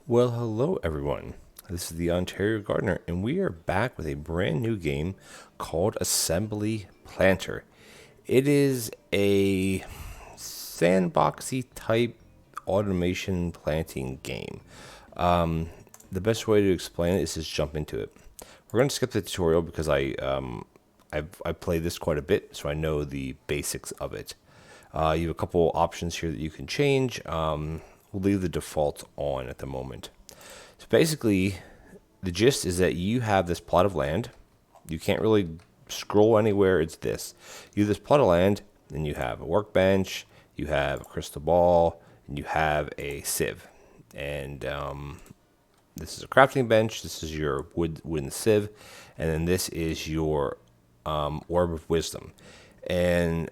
Well, hello everyone. This is the OntarioGardener, and we are back with a brand new game called Assembly Planter. It is a sandboxy type automation planting game. The best way to explain it is just jump into it. We're going to skip the tutorial because I've played this quite a bit, so I know the basics of it. You have a couple options here that you can change. We'll leave the default on at the moment. So basically, the gist is that you have this plot of land. You can't really scroll anywhere. It's this. You have this plot of land, and you have a workbench, you have a crystal ball, and you have a sieve. And this is a crafting bench. This is your wooden sieve, and then this is your orb of wisdom. And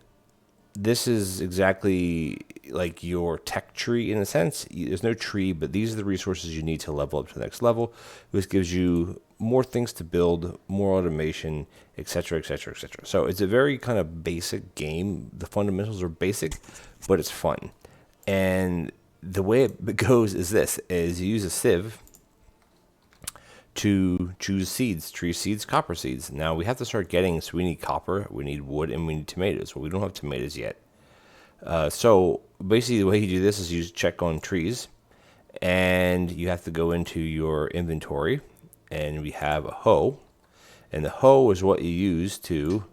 this is exactly like your tech tree in a sense. There's no tree, but these are the resources you need to level up to the next level. This gives you more things to build, more automation, etc., etc., etc. So it's a very kind of basic game. The fundamentals are basic, but it's fun. And the way it goes is this: is you use a sieve to choose seeds, tree seeds, copper seeds. Now we have to start getting, so we need copper, we need wood, and we need tomatoes. Well, we don't have tomatoes yet. So basically the way you do this is you check on trees, and you have to go into your inventory, and we have a hoe, and the hoe is what you use to,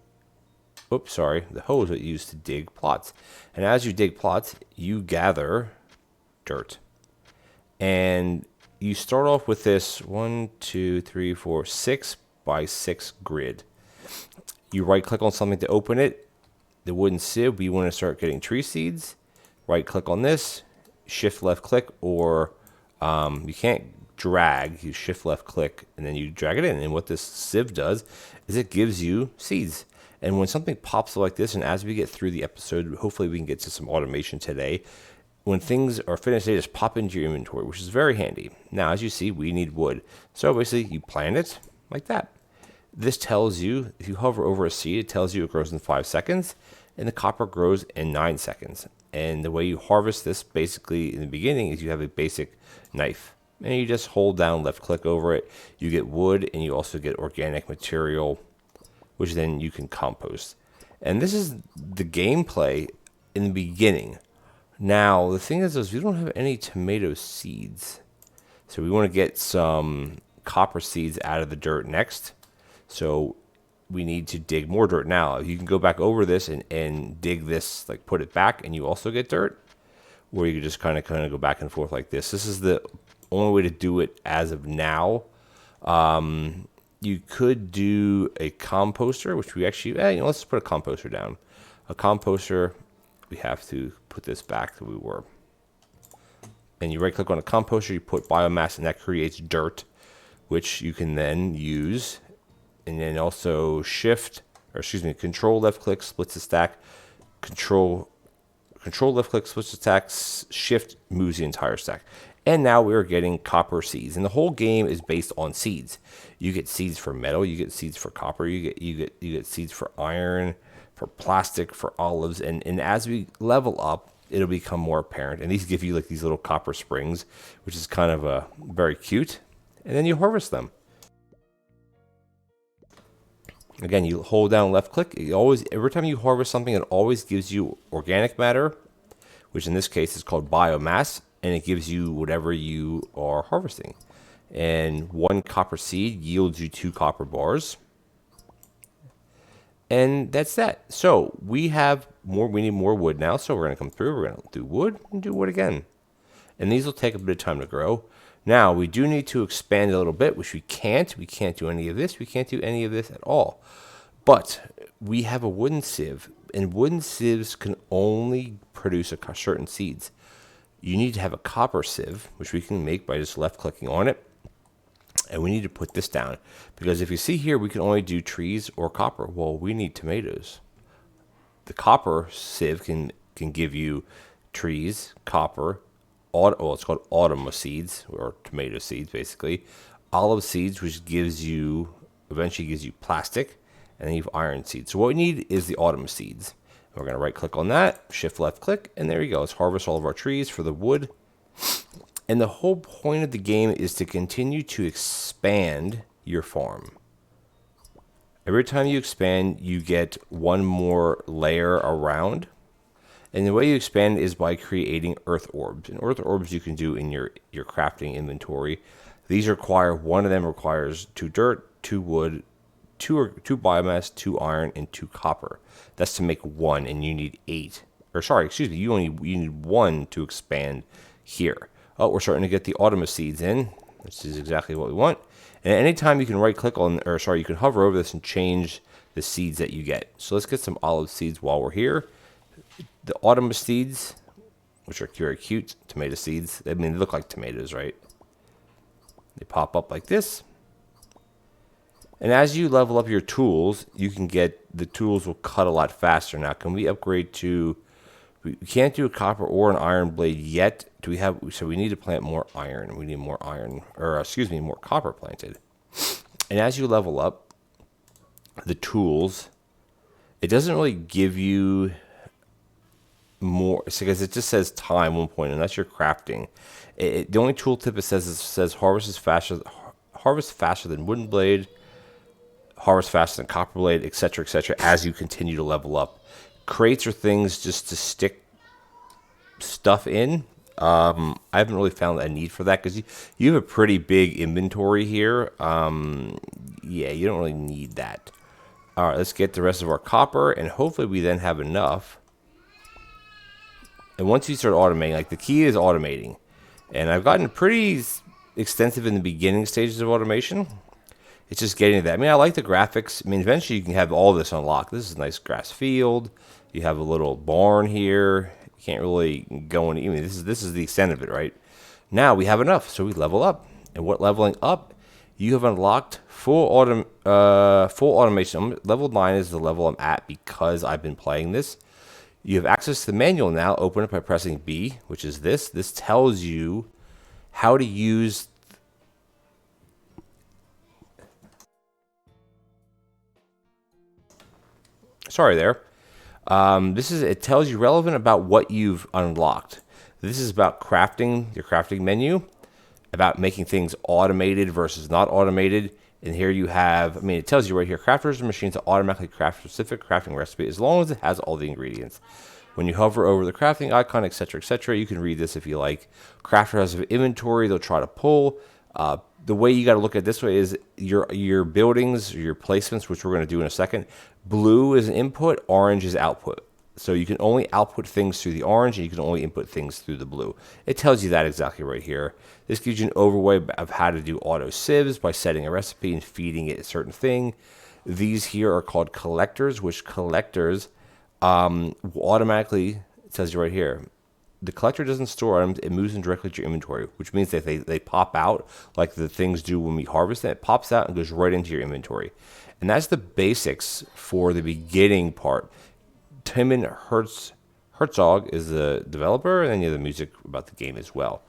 the hoe is what you use to dig plots. And as you dig plots, you gather dirt. And you start off with this 6 by 6 grid. You right click on something to open it. The wooden sieve, we want to start getting tree seeds. Right click on this, shift left click, or you can't drag, you shift left click and then you drag it in. And what this sieve does is it gives you seeds. And when something pops up like this, and as we get through the episode, hopefully we can get to some automation today. When things are finished, they just pop into your inventory, which is very handy. Now, as you see, we need wood. So basically, you plant it like that. This tells you, if you hover over a seed, it tells you it grows in 5 seconds, and the copper grows in 9 seconds. And the way you harvest this, basically, in the beginning, is you have a basic knife. And you just hold down, left click over it. You get wood, and you also get organic material, which then you can compost. And this is the gameplay in the beginning. Now, the thing is we don't have any tomato seeds. So we want to get some copper seeds out of the dirt next. So we need to dig more dirt. Now, you can go back over this and dig this, like put it back, and you also get dirt. Or you can just kind of go back and forth like this. This is the only way to do it as of now. You could do a composter, which we actually, let's just put a composter down. A composter, we have to put this back that we were. And you right click on a composter, you put biomass, and that creates dirt, which you can then use. And then also control left click splits the stack, control left click splits the stack, shift moves the entire stack. And now we're getting copper seeds. And the whole game is based on seeds. You get seeds for metal, you get seeds for copper, you get seeds for iron, for plastic, for olives, and as we level up, it'll become more apparent. And these give you like these little copper springs, which is kind of very cute. And then you harvest them. Again, you hold down left click. Every time you harvest something, it always gives you organic matter, which in this case is called biomass, and it gives you whatever you are harvesting. And 1 copper seed yields you 2 copper bars. And that's that. So we need more wood now. So we're going to come through. We're going to do wood and do wood again. And these will take a bit of time to grow. Now we do need to expand a little bit, which we can't. We can't do any of this. We can't do any of this at all. But we have a wooden sieve, and wooden sieves can only produce certain seeds. You need to have a copper sieve, which we can make by just left clicking on it. And we need to put this down, because if you see here, we can only do trees or copper. Well, we need tomatoes. The copper sieve can give you trees, copper, it's called autumn seeds, or tomato seeds, basically. Olive seeds, which eventually gives you plastic, and then you have iron seeds. So what we need is the autumn seeds. We're going to right click on that, shift left click, and there you go. Let's harvest all of our trees for the wood. And the whole point of the game is to continue to expand your farm. Every time you expand, you get one more layer around. And the way you expand is by creating earth orbs. And earth orbs you can do in your crafting inventory. These require, one of them requires 2 dirt, 2 wood, 2 biomass, 2 iron, and 2 copper. That's to make 1, and you need 8. Or sorry, excuse me, you need 1 to expand here. Oh, we're starting to get the autumn seeds in. This is exactly what we want. And anytime you can right click on, or sorry, you can hover over this and change the seeds that you get. So let's get some olive seeds while we're here. The autumn seeds, which are very cute, tomato seeds. I mean, they look like tomatoes, right? They pop up like this. And as you level up your tools, you can get, the tools will cut a lot faster. Now, can we upgrade to, we can't do a copper or an iron blade yet. Do we have, so we need to plant more iron. We need more iron, or excuse me, more copper planted. And as you level up the tools, it doesn't really give you more, because it just says time 1 point, and that's your crafting. The only tooltip it says harvest faster than wooden blade, harvest faster than copper blade, etc., etc. As you continue to level up. Crates are things just to stick stuff in. I haven't really found a need for that because you have a pretty big inventory here. Yeah, you don't really need that. All right, let's get the rest of our copper, and hopefully we then have enough. And once you start automating, like the key is automating. And I've gotten pretty extensive in the beginning stages of automation. It's just getting to that. I mean, I like the graphics. I mean, eventually you can have all this unlocked. This is a nice grass field. You have a little barn here. You can't really go in. I mean, this is the extent of it, right? Now we have enough, so we level up. And what leveling up? You have unlocked full automation. Level 9 is the level I'm at because I've been playing this. You have access to the manual now. Open it by pressing B, which is this. This tells you how to use. Sorry there. It tells you relevant about what you've unlocked. This is about crafting, your crafting menu, about making things automated versus not automated. And here you have, I mean, it tells you right here, crafters are machines that automatically craft specific crafting recipe as long as it has all the ingredients. When you hover over the crafting icon, etc., etc., you can read this if you like. Crafter has an inventory they'll try to pull. The way you got to look at this way is your buildings, your placements, which we're going to do in a second. Blue is input, orange is output. So you can only output things through the orange, and you can only input things through the blue. It tells you that exactly right here. This gives you an overview of how to do auto sieves by setting a recipe and feeding it a certain thing. These here are called collectors, which collectors will automatically, it tells you right here, the collector doesn't store items, it moves them directly to your inventory, which means that they pop out like the things do when we harvest them. It pops out and goes right into your inventory. And that's the basics for the beginning part. Timon Herzog is the developer, and then you have the music about the game as well.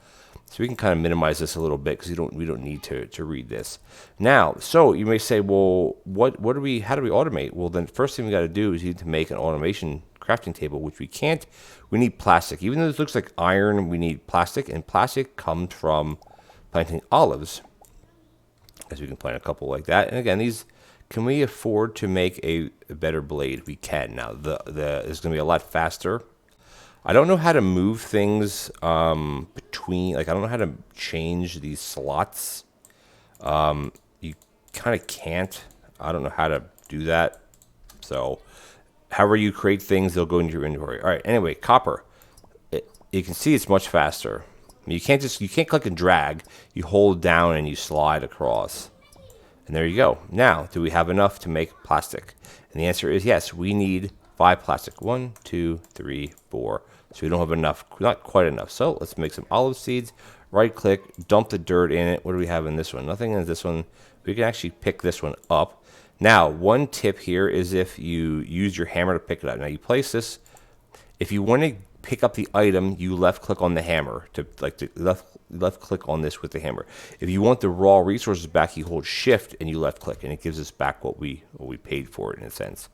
So we can kind of minimize this a little bit because we don't need to read this. Now, so you may say, well, how do we automate? Well, then first thing we got to do is you need to make an automation crafting table, which we can't. We need plastic. Even though this looks like iron, we need plastic, and plastic comes from planting olives. As we can plant a couple like that. And again, these, can we afford to make a better blade? We can. Now, it's going to be a lot faster. I don't know how to move things between, like I don't know how to change these slots. You kind of can't. I don't know how to do that. So, however you create things, they'll go into your inventory. All right. Anyway, copper. You can see it's much faster. I mean, you can't click and drag. You hold down and you slide across. And there you go. Now, do we have enough to make plastic? And the answer is yes. We need 5 plastic. 1, 2, 3, 4. So we don't have enough, not quite enough. So let's make some olive seeds. Right click, dump the dirt in it. What do we have in this one? Nothing in this one. We can actually pick this one up. Now, one tip here is if you use your hammer to pick it up. Now you place this. If you want to pick up the item, you left click on the hammer to left click on this with the hammer. If you want the raw resources back, you hold shift and you left click, and it gives us back what we paid for it in a sense.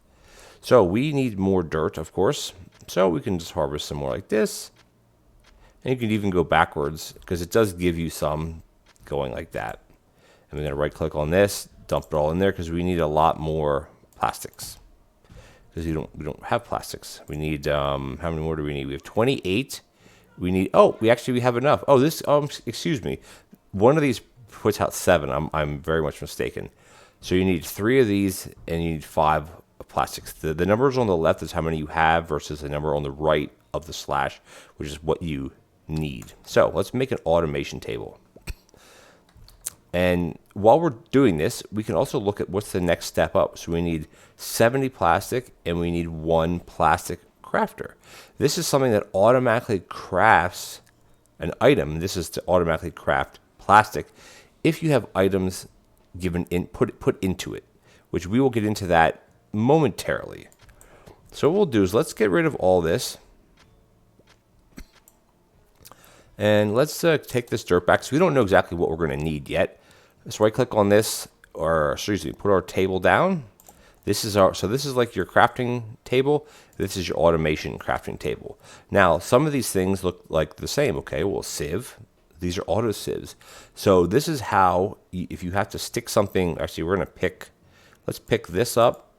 So we need more dirt, of course. So we can just harvest some more like this. And you can even go backwards because it does give you some going like that. And we're going to right click on this, dump it all in there because we need a lot more plastics. Because we don't have plastics. We need how many more do we need? We have 28. We need we have enough. Oh, this excuse me. One of these puts out 7. I'm very much mistaken. So you need 3 of these and you need 5 of plastics. The numbers on the left is how many you have versus the number on the right of the slash, which is what you need. So let's make an automation table. And while we're doing this, we can also look at what's the next step up. So we need 70 plastic and we need 1 plastic crafter. This is something that automatically crafts an item. This is to automatically craft plastic if you have items put into it, which we will get into that momentarily. So what we'll do is let's get rid of all this. And let's take this dirt back. So we don't know exactly what we're going to need yet. Let's right click on this, or excuse me, put our table down. This is like your crafting table. This is your automation crafting table. Now, some of these things look like the same. Okay, well, sieve. These are auto sieves. So this is how, if you have to stick something, actually we're going to let's pick this up,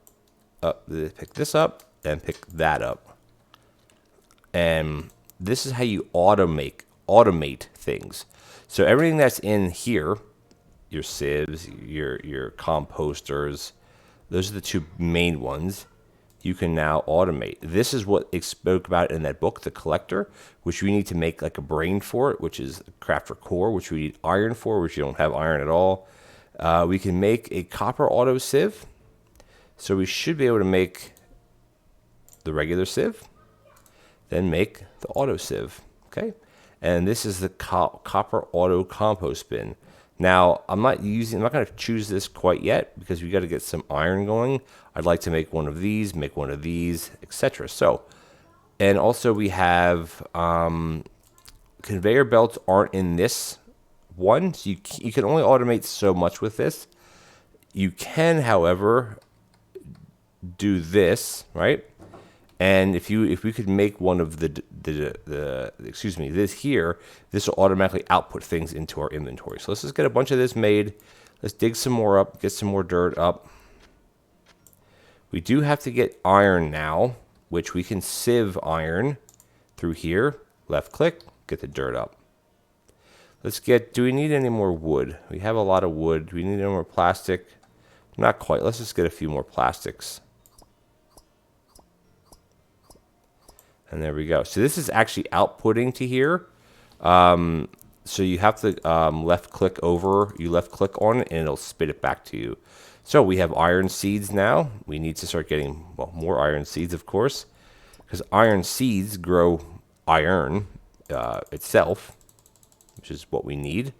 pick this up, and pick that up. And this is how you automate things. So everything that's in here, your sieves, your composters, those are the 2 main ones. You can now automate. This is what it spoke about in that book, The Collector, which we need to make like a brain for it, which is crafter core, which we need iron for, which you don't have iron at all. We can make a copper auto sieve. So we should be able to make the regular sieve, then make the auto sieve. Okay. And this is the copper auto compost bin. Now, I'm not going to choose this quite yet because we got to get some iron going. I'd like to make one of these, etc. So, and also we have conveyor belts aren't in this one, so you can only automate so much with this. You can, however, do this, right? And if we could make one of this here, this will automatically output things into our inventory. So let's just get a bunch of this made. Let's dig some more up, get some more dirt up. We do have to get iron now, which we can sieve iron through here. Left click, get the dirt up. Do we need any more wood? We have a lot of wood. Do we need any more plastic? Not quite. Let's just get a few more plastics. And there we go. So this is actually outputting to here. So you have to left click on it and it'll spit it back to you. So we have iron seeds now. We need to start getting more iron seeds, of course, because iron seeds grow iron itself, which is what we need.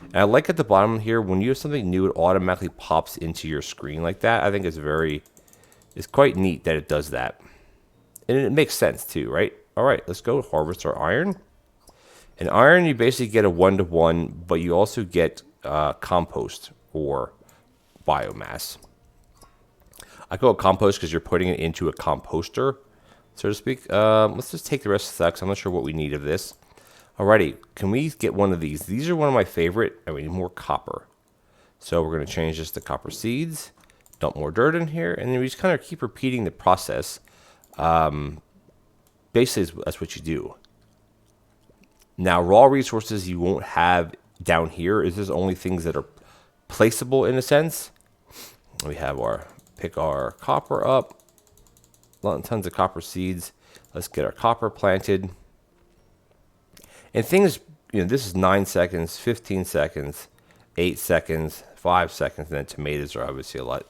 And I like at the bottom here, when you have something new, it automatically pops into your screen like that. I think it's quite neat that it does that. And it makes sense too, right? All right, let's go harvest our iron. And iron, you basically get a 1-to-1, but you also get compost or biomass. I call it compost because you're putting it into a composter, so to speak. Let's just take the rest of that because I'm not sure what we need of this. Alrighty, can we get one of these? These are one of my favorite, and we need more copper. So we're going to change this to copper seeds, dump more dirt in here, and then we just kind of keep repeating the process. Basically, that's what you do. Now, raw resources you won't have down here. This is only things that are placeable in a sense. We have pick our copper up. Tons of copper seeds. Let's get our copper planted. And things, this is 9 seconds, 15 seconds, 8 seconds, 5 seconds, and then tomatoes are obviously a lot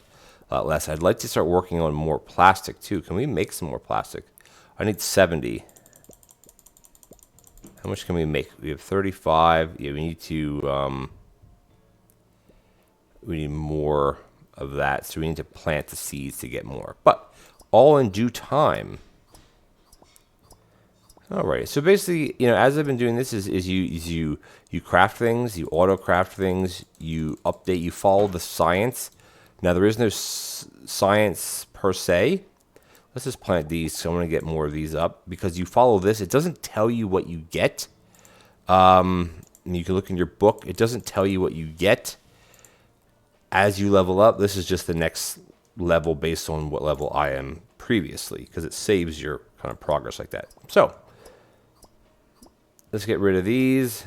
less. I'd like to start working on more plastic too. Can we make some more plastic? I need 70. How much can we make? We have 35. Yeah, we need more of that. So we need to plant the seeds to get more. But all in due time. All right. So basically, as I've been doing this is you craft things, you auto craft things, you update, you follow the science. Now there is no science per se. Let's just plant these. So I'm going to get more of these up because you follow this. It doesn't tell you what you get. You can look in your book. It doesn't tell you what you get as you level up. This is just the next level based on what level I am previously, because it saves your kind of progress like that. So let's get rid of these.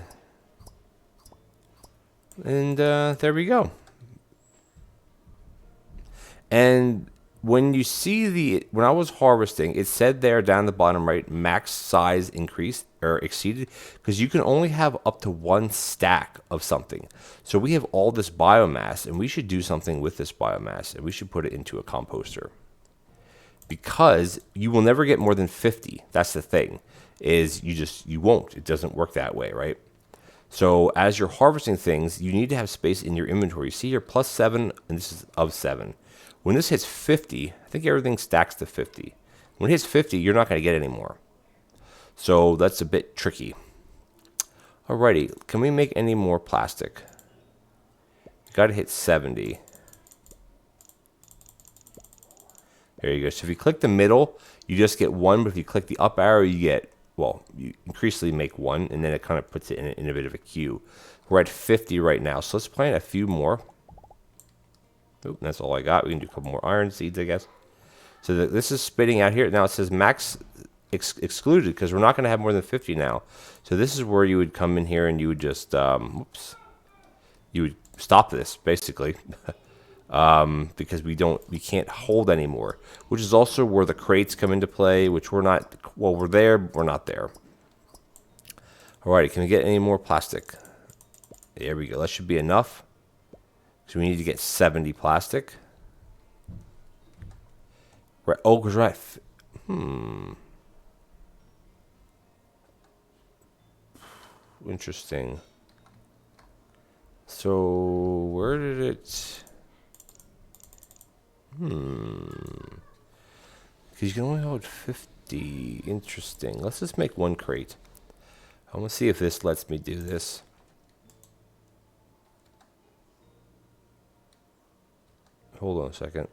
And there we go. And when you see when I was harvesting, it said there down the bottom right, max size increased or exceeded, because you can only have up to 1 stack of something. So we have all this biomass, and we should do something with this biomass, and we should put it into a composter. Because you will never get more than 50. That's the thing, is you won't. It doesn't work that way, right? So as you're harvesting things, you need to have space in your inventory. See here, +7, and this is of 7. When this hits 50, I think everything stacks to 50. When it hits 50, you're not going to get any more. So that's a bit tricky. Alrighty, can we make any more plastic? Got to hit 70. There you go. So if you click the middle, you just get 1, but if you click the up arrow, you get, well, you increasingly make 1, and then it kind of puts it in a bit of a queue. We're at 50 right now, so let's plant a few more. Oop, that's all I got. We can do a couple more iron seeds, I guess. So this is spitting out here. Now it says max excluded, because we're not going to have more than 50 now. So this is where you would come in here and you would just, you would stop this, basically. Because we can't hold anymore, which is also where the crates come into play, which we're not, well, we're there, but we're not there. Alrighty, can we get any more plastic? There we go. That should be enough. So we need to get 70 plastic. Right. Oh, because we're at, interesting. So where did it? Because you can only hold 50. Interesting. Let's just make 1 crate. I want to see if this lets me do this. Hold on a second.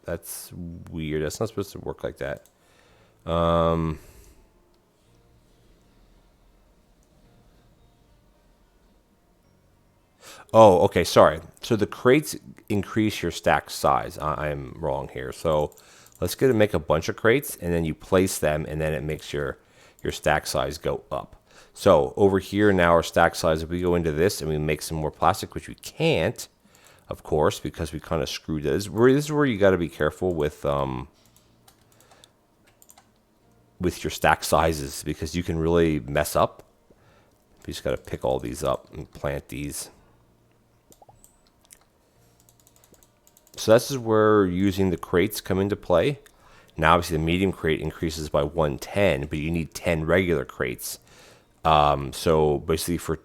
That's weird. That's not supposed to work like that. Oh, okay. Sorry. So the crates increase your stack size. I'm wrong here. So let's make a bunch of crates, and then you place them, and then it makes your stack size go up. So over here now, our stack size, if we go into this and we make some more plastic, which we can't, of course, because we kind of screwed this. This is where you got to be careful with your stack sizes, because you can really mess up. You just got to pick all these up and plant these. So this is where using the crates come into play. Now, obviously, the medium crate increases by 110, but you need 10 regular crates. So basically, for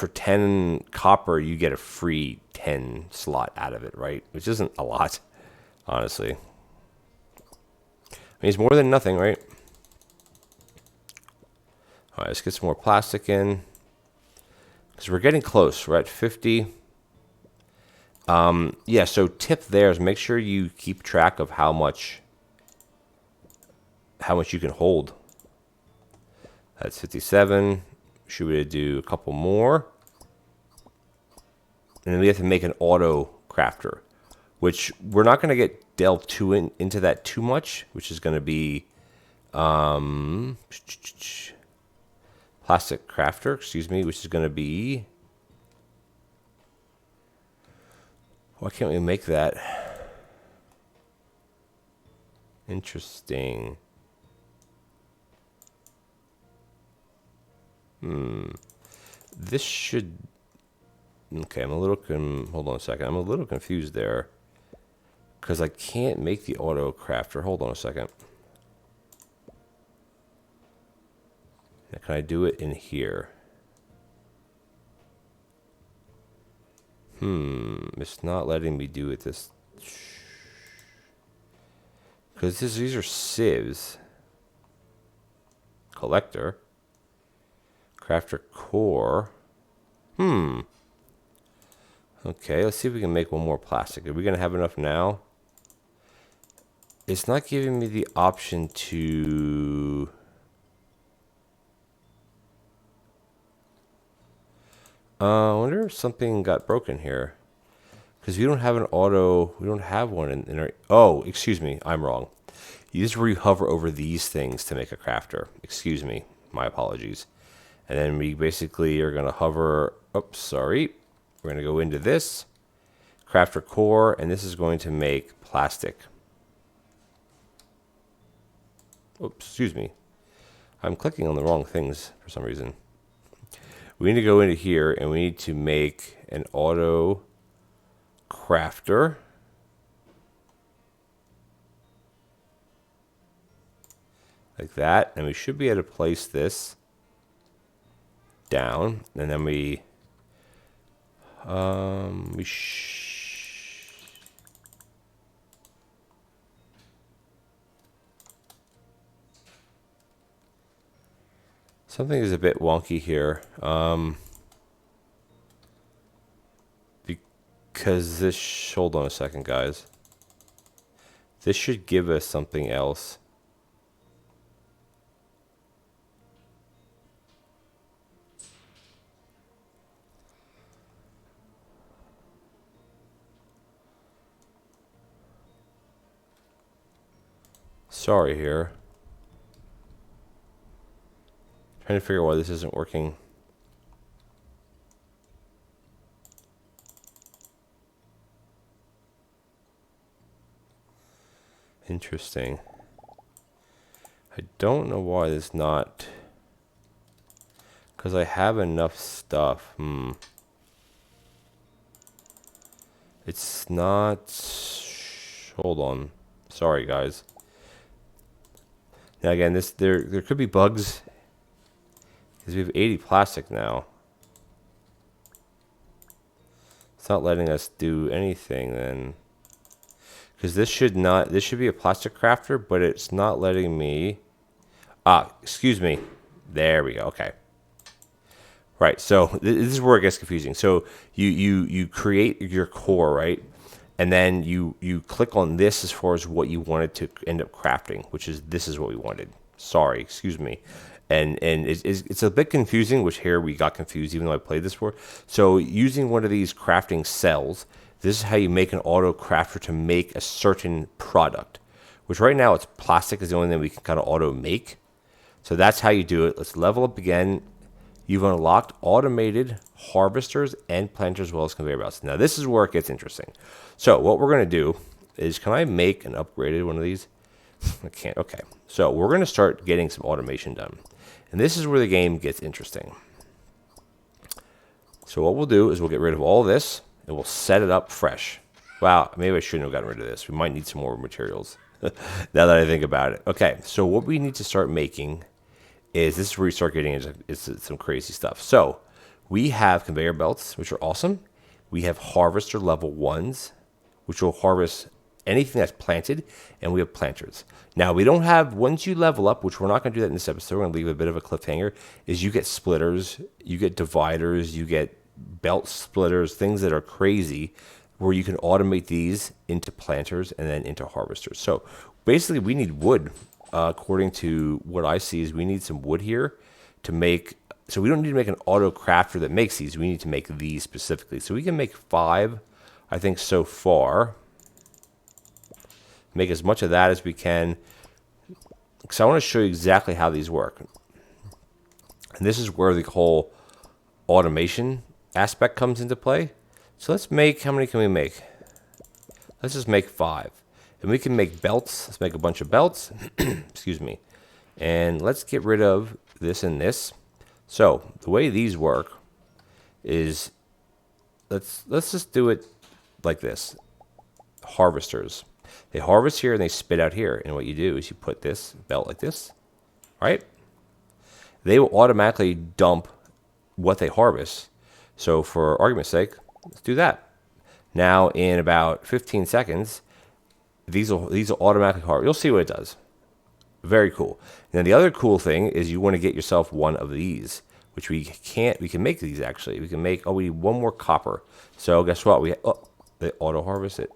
10 copper, you get a free 10 slot out of it, right? Which isn't a lot, honestly. I mean, it's more than nothing, right? All right, let's get some more plastic in, because we're getting close. We're at 50. Yeah, so tip there is make sure you keep track of how much you can hold. That's 57. Should we do a couple more? And then we have to make an auto crafter, which we're not going to get delved into that too much, which is going to be plastic crafter, excuse me, which is going to be, why can't we make that? Interesting. This should, okay, I'm a little, hold on a second. I'm a little confused there, because I can't make the auto crafter. Hold on a second. Now, can I do it in here? It's not letting me do it this, because these are sieves. Collector. Crafter core. Okay, let's see if we can make one more plastic. Are we going to have enough now? It's not giving me the option to I wonder if something got broken here. Because we don't have an auto, we don't have one in our, oh, excuse me, I'm wrong. You just hover over these things to make a crafter. Excuse me, my apologies. And then we basically are going to hover, oops, sorry. We're going to go into this, crafter core, and this is going to make plastic. Oops, excuse me. I'm clicking on the wrong things for some reason. We need to go into here and we need to make an auto crafter. Like that. And we should be able to place this down. And then something is a bit wonky here. Because this, hold on a second, guys. This should give us something else. Sorry here. Trying to figure out why this isn't working. Interesting. I don't know why it's not. Because I have enough stuff. It's not. Hold on. Sorry, guys. Now again, there could be bugs. Because we have 80 plastic now. It's not letting us do anything then. Because this should be a plastic crafter, but it's not letting me. Excuse me. There we go. Okay. Right. So this is where it gets confusing. So you create your core, right? And then you click on this as far as what you wanted to end up crafting, which is this is what we wanted. Sorry, excuse me. And it's a bit confusing, which here we got confused even though I played this before. So using one of these crafting cells, this is how you make an auto crafter to make a certain product, which right now it's plastic is the only thing we can kind of auto make. So that's how you do it. Let's level up again. You've unlocked automated harvesters and planters as well as conveyor belts. Now this is where it gets interesting. So what we're going to do is, can I make an upgraded one of these? I can't. Okay. So we're going to start getting some automation done. And this is where the game gets interesting. So what we'll do is we'll get rid of all this and we'll set it up fresh. Wow, maybe I shouldn't have gotten rid of this. We might need some more materials now that I think about it. Okay, so what we need to start making is, this is where we start getting into some crazy stuff. So we have conveyor belts, which are awesome. We have harvester level 1s, which will harvest anything that's planted, and we have planters. Now, we don't have, once you level up, which we're not going to do that in this episode, we're going to leave a bit of a cliffhanger, is you get splitters, you get dividers, you get belt splitters, things that are crazy, where you can automate these into planters and then into harvesters. So basically, we need wood. According to what I see, is we need some wood here to make. So we don't need to make an auto crafter that makes these. We need to make these specifically. So we can make 5, I think, so far. Make as much of that as we can. Because I want to show you exactly how these work. And this is where the whole automation aspect comes into play. So let's make, how many can we make? Let's just make 5. And we can make belts. Let's make a bunch of belts. Excuse me. And let's get rid of this and this. So the way these work is, let's just do it like this. Harvesters. They harvest here and they spit out here. And what you do is you put this belt like this, right? They will automatically dump what they harvest. So for argument's sake, let's do that. Now in about 15 seconds, these will automatically harvest. You'll see what it does. Very cool. Now the other cool thing is you want to get yourself one of these, which we can make these actually. We can make, we need one more copper. So guess what? They auto harvest it.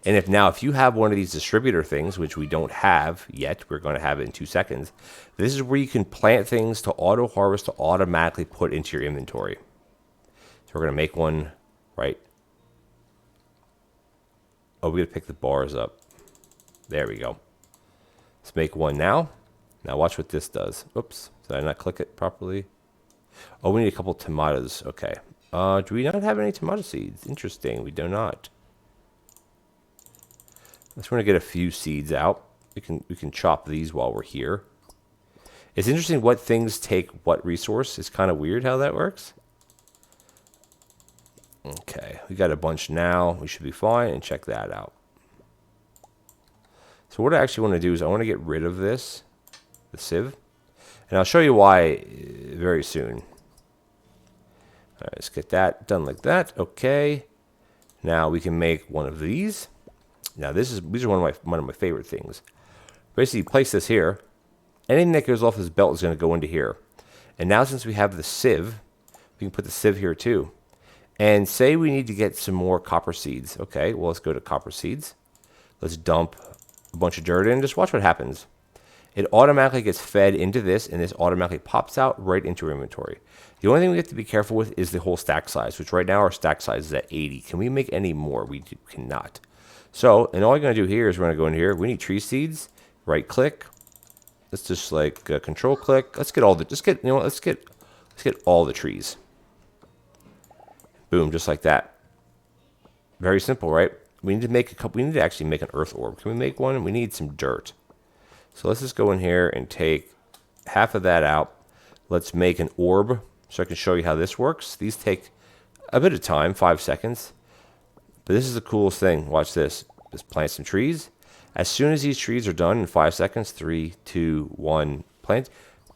And if you have one of these distributor things, which we don't have yet, we're going to have it in 2 seconds. This is where you can plant things to auto harvest to automatically put into your inventory. So we're going to make one, right? Oh, we got to pick the bars up. There we go. Let's make one now. Now watch what this does. Oops, did I not click it properly? Oh, we need a couple tomatoes. Okay. Do we not have any tomato seeds? Interesting. We do not. Let's want to get a few seeds out. We can chop these while we're here. It's interesting what things take what resource. It's kind of weird how that works. Okay, we got a bunch now. We should be fine, and check that out. So what I actually want to do is I want to get rid of this, the sieve, and I'll show you why very soon. All right, let's get that done like that. Okay, now we can make one of these. Now these are one of my favorite things. Basically, place this here. Anything that goes off this belt is going to go into here. And now since we have the sieve, we can put the sieve here too. And say we need to get some more copper seeds. Okay, well, let's go to copper seeds. Let's dump a bunch of dirt in. Just watch what happens. It automatically gets fed into this, and this automatically pops out right into our inventory. The only thing we have to be careful with is the whole stack size, which right now our stack size is at 80. Can we make any more? We cannot. So, and all you're going to do here is we're going to go in here. We need tree seeds. Right click. Let's just like control click. Let's get all the. Let's get all the trees. Boom, just like that. Very simple, right? We need to make a couple. We need to actually make an earth orb. Can we make one? We need some dirt. So let's just go in here and take half of that out. Let's make an orb so I can show you how this works. These take a bit of time, 5 seconds. But this is the coolest thing. Watch this. Just plant some trees. As soon as these trees are done in 5 seconds, 3, 2, 1, plant.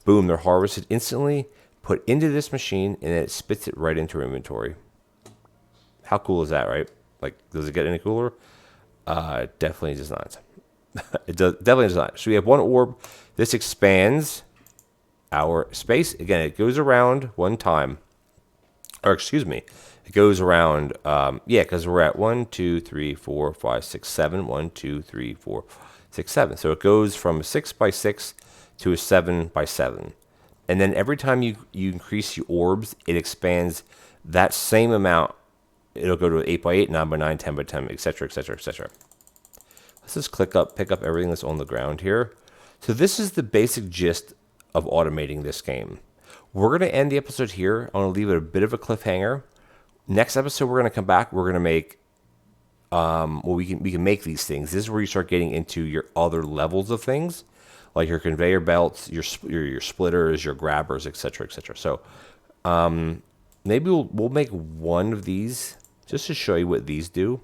Boom, they're harvested instantly, put into this machine, and then it spits it right into our inventory. How cool is that, right? Like, does it get any cooler? Definitely does not. Definitely does not. So we have one orb. This expands our space. Again, it goes around one time. Or excuse me. It goes around, because we're at 1, 2, 3, 4, 5, 6, 7. 1, 2, 3, 4, 6, 7. So it goes from a 6 by 6 to a 7 by 7. And then every time you increase your orbs, it expands that same amount. It'll go to an 8 by 8, 9 by 9, 10 by 10, etc., etc., etc. Let's just pick up everything that's on the ground here. So this is the basic gist of automating this game. We're going to end the episode here. I want to leave it a bit of a cliffhanger. Next episode, we're going to come back. We're going to make, we can make these things. This is where you start getting into your other levels of things, like your conveyor belts, your splitters, your grabbers, etc., etc. So maybe we'll make one of these just to show you what these do.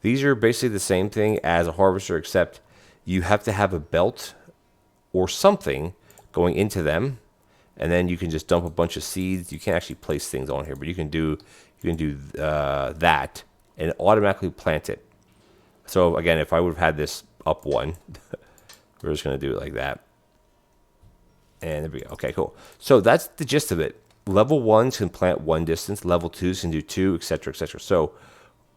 These are basically the same thing as a harvester, except you have to have a belt or something going into them, and then you can just dump a bunch of seeds. You can't actually place things on here, but you can do that and automatically plant it. So again, if I would have had this up one, we're just going to do it like that. And there we go. Okay, cool. So that's the gist of it. Level 1s can plant one distance. Level 2s can do 2, etc., etc. So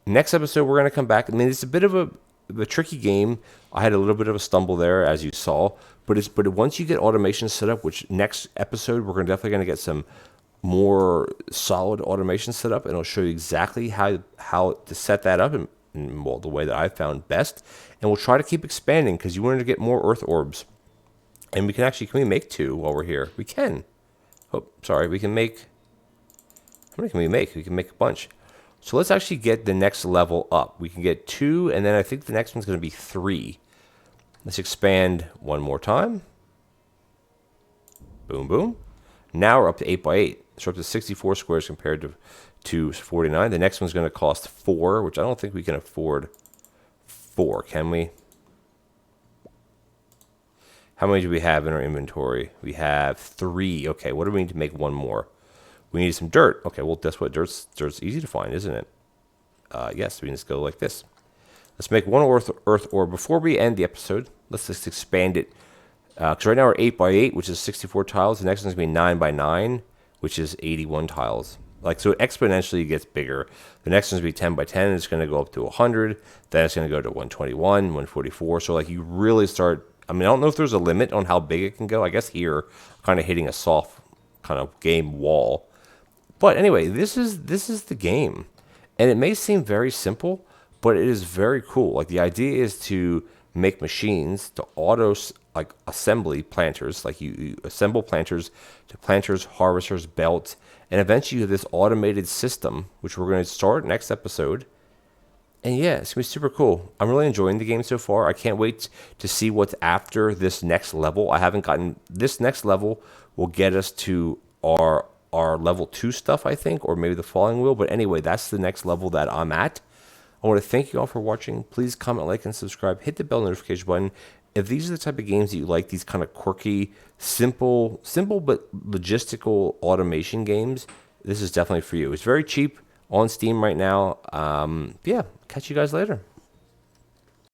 next episode, we're going to come back. I mean, it's a bit of a tricky game. I had a little bit of a stumble there, as you saw. But once you get automation set up, which next episode, we're definitely going to get some more solid automation set up, and I'll show you exactly how to set that up in the way that I found best. And we'll try to keep expanding because you wanted to get more earth orbs. And can we make 2 while we're here? We can. Oh, sorry, we can make, how many can we make? We can make a bunch. So let's actually get the next level up. We can get 2, and then I think the next one's going to be 3. Let's expand one more time. Boom, boom. Now we're up to 8 by 8. So we're up to 64 squares compared to 49. The next one's going to cost 4, which I don't think we can afford 4, can we? How many do we have in our inventory? We have 3. Okay, what do we need to make one more? We need some dirt. Okay, well, that's what dirt's easy to find, isn't it? Yes, we can just go like this. Let's make one earth orb. Before we end the episode, let's just expand it. Because right now we're 8 by 8, which is 64 tiles. The next one's going to be 9 by 9, which is 81 tiles. So it exponentially gets bigger. The next one's going to be 10 by 10, and it's going to go up to 100. Then it's going to go to 121, 144. So you really start, I don't know if there's a limit on how big it can go. I guess here, kind of hitting a soft kind of game wall. But anyway, this is the game, and it may seem very simple, but it is very cool. Like the idea is to make machines to like assembly planters, like you assemble planters to planters, harvesters, belts, and eventually you have this automated system, which we're going to start next episode. And yeah, it's going to be super cool. I'm really enjoying the game so far. I can't wait to see what's after this next level. I haven't gotten this next level will get us to our level 2 stuff, I think, or maybe the falling wheel. But anyway, that's the next level that I'm at. I want to thank you all for watching. Please comment, like, and subscribe. Hit the bell notification button. If these are the type of games that you like, these kind of quirky, simple but logistical automation games, this is definitely for you. It's very cheap on Steam right now. Yeah, catch you guys later.